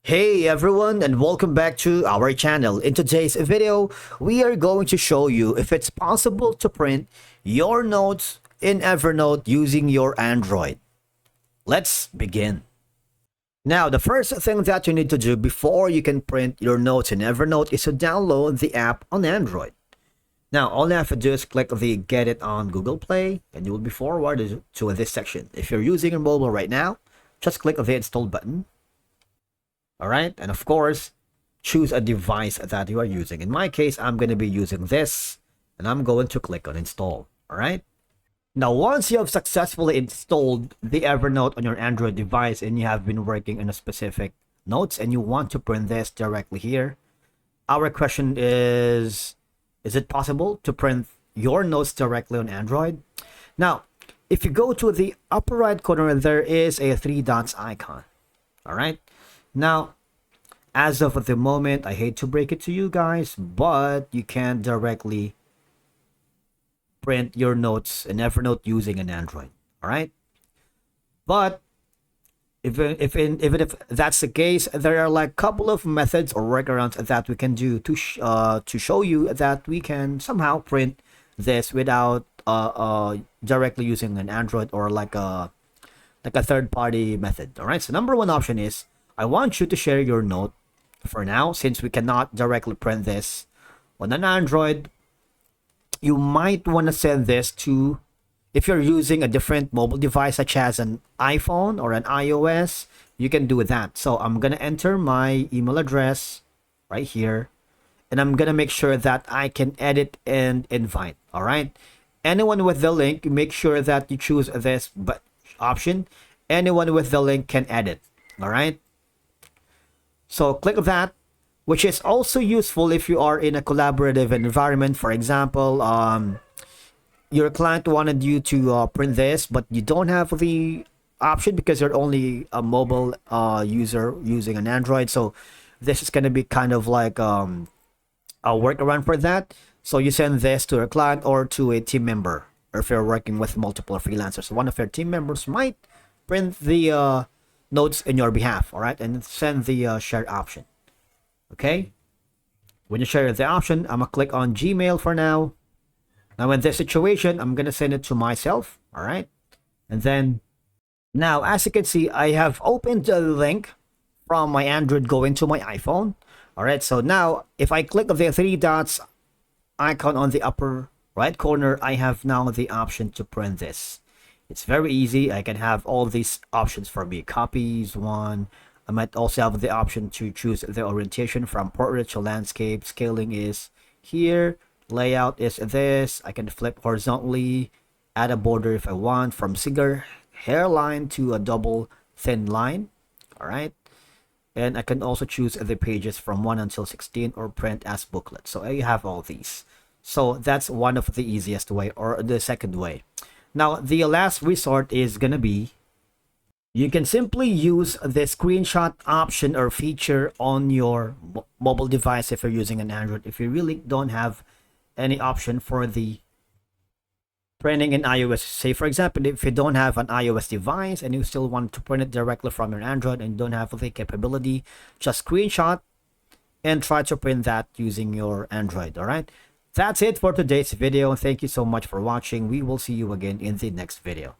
Hey everyone, and welcome back to our channel. In today's video, we are going to show you if it's possible to print your notes in Evernote using your Android. Let's begin. Now, the first thing that you need to do before you can print your notes in Evernote is to download the app on Android. Now, all you have to do is click the Get It on Google Play, and you will be forwarded to this section. If you're using your mobile right now, just click the Install button. All right, and of course, choose a device that you are using. In my case, I'm going to be using this, and I'm going to click on Install. All right. Now, once you have successfully installed the Evernote on your Android device and you have been working in a specific notes and you want to print this directly here, our question is it possible to print your notes directly on Android? Now, if you go to the upper right corner, there is a three dots icon. All right. Now, as of the moment, I hate to break it to you guys, but you can directly print your notes in Evernote using an Android. All right. But even if that's the case, there are like a couple of methods or workarounds that we can do to show you that we can somehow print this without directly using an Android or like a third-party method. All right. So number one option is I want you to share your note for now, since we cannot directly print this on an Android. You might want to send this to, if you're using a different mobile device such as an iPhone or an iOS, you can do that. So I'm going to enter my email address right here, and I'm going to make sure that I can edit and invite. All right. Anyone with the link, make sure that you choose this option. Anyone with the link can edit. All right. So click that, which is also useful if you are in a collaborative environment. For example, your client wanted you to print this, but you don't have the option because you're only a mobile user using an Android. So this is going to be kind of like a workaround for that. So you send this to a client or to a team member, or if you're working with multiple freelancers, one of your team members might print the notes in your behalf. All right, and send the share option. Okay, when you share the option, I'm gonna click on Gmail for now. Now in this situation, I'm gonna send it to myself. All right, and then now, as you can see, I have opened the link from my Android going to my iPhone. All right, so now if I click the three dots icon on the upper right corner, I have now the option to print this. It's very easy. I can have all these options for me. Copies, one. I might also have the option to choose the orientation from portrait to landscape. Scaling is here. Layout is this. I can flip horizontally, add a border if I want, from single hairline to a double thin line. All right. And I can also choose the pages from 1 until 16 or print as booklet. So I have all these. So that's one of the easiest way, or the second way. Now, the last resort is going to be, you can simply use the screenshot option or feature on your mobile device if you're using an Android. If you really don't have any option for the printing in iOS, say for example, if you don't have an iOS device and you still want to print it directly from your Android and don't have the capability, just screenshot and try to print that using your Android. All right. That's it for today's video. Thank you so much for watching. We will see you again in the next video.